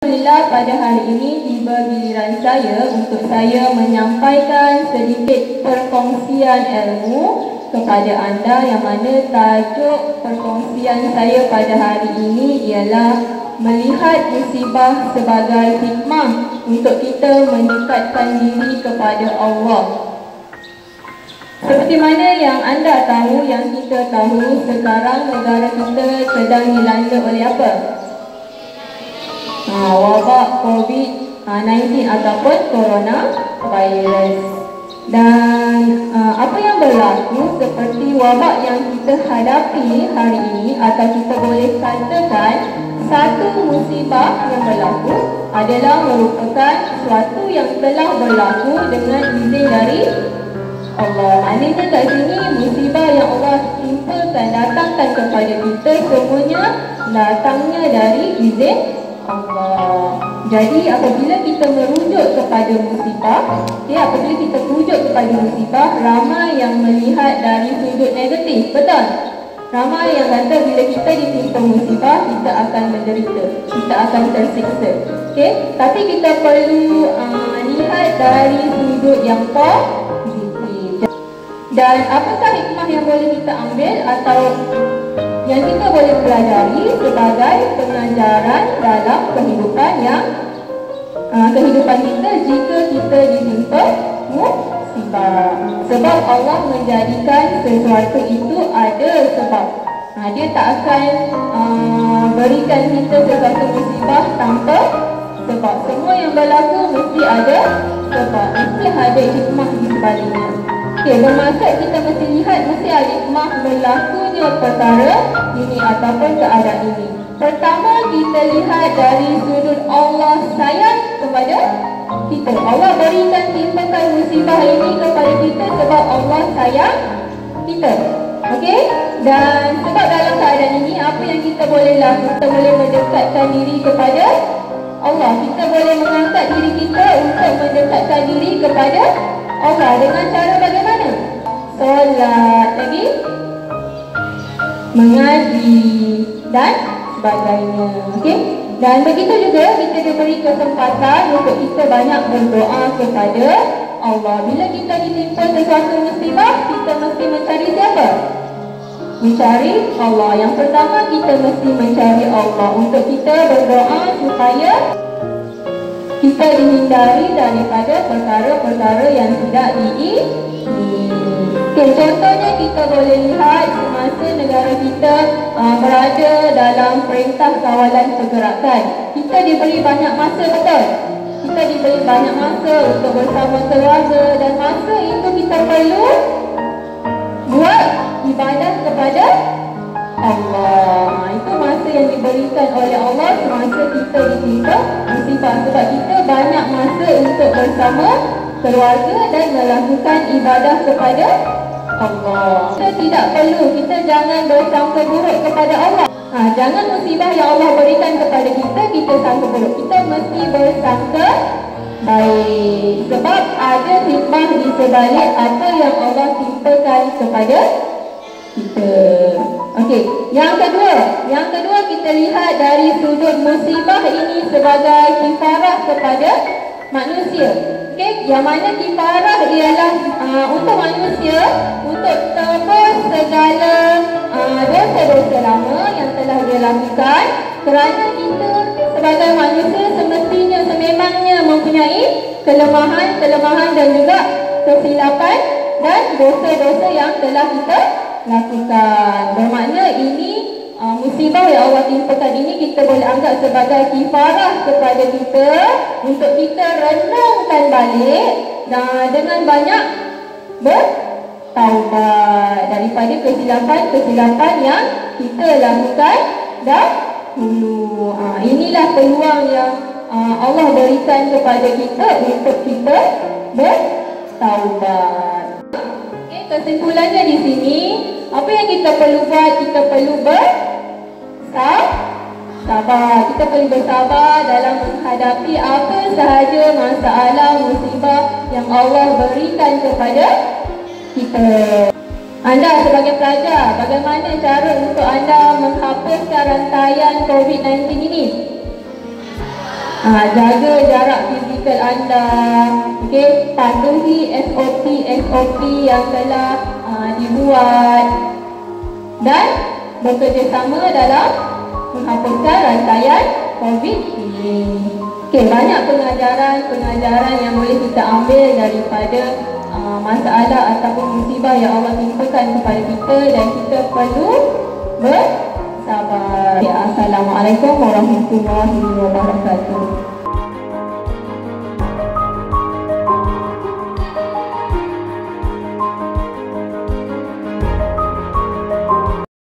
Alhamdulillah, pada hari ini tiba giliran saya untuk saya menyampaikan sedikit perkongsian ilmu kepada anda, yang mana tajuk perkongsian saya pada hari ini ialah melihat musibah sebagai hikmah untuk kita mendekatkan diri kepada Allah. Seperti mana yang anda tahu, yang kita tahu, sekarang negara kita sedang dilanda oleh apa? Wabak COVID-19 ataupun coronavirus. Dan apa yang berlaku seperti wabak yang kita hadapi hari ini, atau kita boleh katakan satu musibah yang berlaku adalah merupakan sesuatu yang telah berlaku dengan izin dari Allah. Maknanya kat sini musibah yang Allah timpakan, datangkan kepada kita, semuanya datangnya dari izin Allah. Jadi apabila kita merujuk kepada musibah, apabila kita merujuk kepada musibah, ramai yang melihat dari sudut negatif, betul? Ramai yang kata bila kita ditimpa musibah, kita akan menderita, kita akan tersiksa. Tapi kita perlu lihat dari sudut yang positif. Dan apakah hikmah yang boleh kita ambil atau yang kita boleh pelajari sebagai pengajaran dalam kehidupan kita jika kita ditimpa musibah? Sebab Allah menjadikan sesuatu itu ada sebab. Dia tak akan berikan kita sesuatu musibah tanpa sebab. Semua yang berlaku mesti ada sebab, mesti ada hikmah di sebaliknya. Bermaksud kita mesti lihat, mesti ada hikmah berlakunya perkara ini ataupun keadaan ini. Pertama, kita lihat dari sudut Allah sayang kepada kita. Allah berikan timpakan musibah ini kepada kita sebab Allah sayang kita. Dan sebab dalam keadaan ini, apa yang kita boleh lakukan? Kita boleh mendekatkan diri kepada Allah. Kita boleh mengangkat diri kita untuk mendekatkan diri kepada Allah dengan cara bagaimana? Solat, lagi mengaji dan sebagainya. Dan begitu juga kita diberi kesempatan untuk kita banyak berdoa kepada Allah. Bila kita ditimpa sesuatu musibah, kita mesti mencari siapa? Mencari Allah. Yang pertama, kita mesti mencari Allah untuk kita berdoa supaya kita dihindari daripada perkara-perkara yang tidak diinginkan. Contohnya kita boleh lihat semasa negara kita berada dalam perintah kawalan pergerakan, kita diberi banyak masa, betul? Kita diberi banyak masa untuk bersama keluarga, dan masa itu kita perlu buat ibadah kepada Allah. Itu masa yang diberikan oleh Allah semasa kita ditimpa musibah, sebab kita banyak masa untuk bersama keluarga dan melakukan ibadah kepada Allah. Kita tidak perlu, kita jangan bersangka buruk kepada Allah. Jangan musibah yang Allah berikan kepada kita, kita sangka buruk. Kita mesti bersangka baik, sebab ada hikmah di sebalik apa yang Allah timpakan kepada kita. Yang kedua kita lihat dari sudut musibah ini sebagai kifarah kepada manusia. Yang mana kifarah ialah untuk manusia untuk tebus segala dosa-dosa lama yang telah dia lakukan, kerana kita sebagai manusia sememangnya mempunyai kelemahan dan juga kesilapan dan dosa-dosa yang telah kita lakukan. Bermakna ini musibah yang Allah timpakan ini kita boleh anggap sebagai kifarah kepada kita untuk kita renungkan balik dan dengan banyak bertaubat daripada kesilapan yang kita lakukan dahulu. Inilah peluang yang Allah berikan kepada kita untuk kita bertaubat. Kesimpulannya di sini, apa yang kita perlu buat? Kita perlu bersabar. Kita perlu bersabar dalam menghadapi apa sahaja masalah musibah yang Allah berikan kepada kita. Anda sebagai pelajar, bagaimana cara untuk anda menghapuskan rantaian COVID-19 ini? Jaga jarak fizikal anda. Okey, patuhi SOP yang telah dibuat dan bekerjasama dalam menghapuskan rantaian COVID ini. Okey, banyak pengajaran yang boleh kita ambil daripada masalah ataupun musibah yang Allah timpakan kepada kita, dan kita perlu bersabar. Assalamualaikum warahmatullahi wabarakatuh.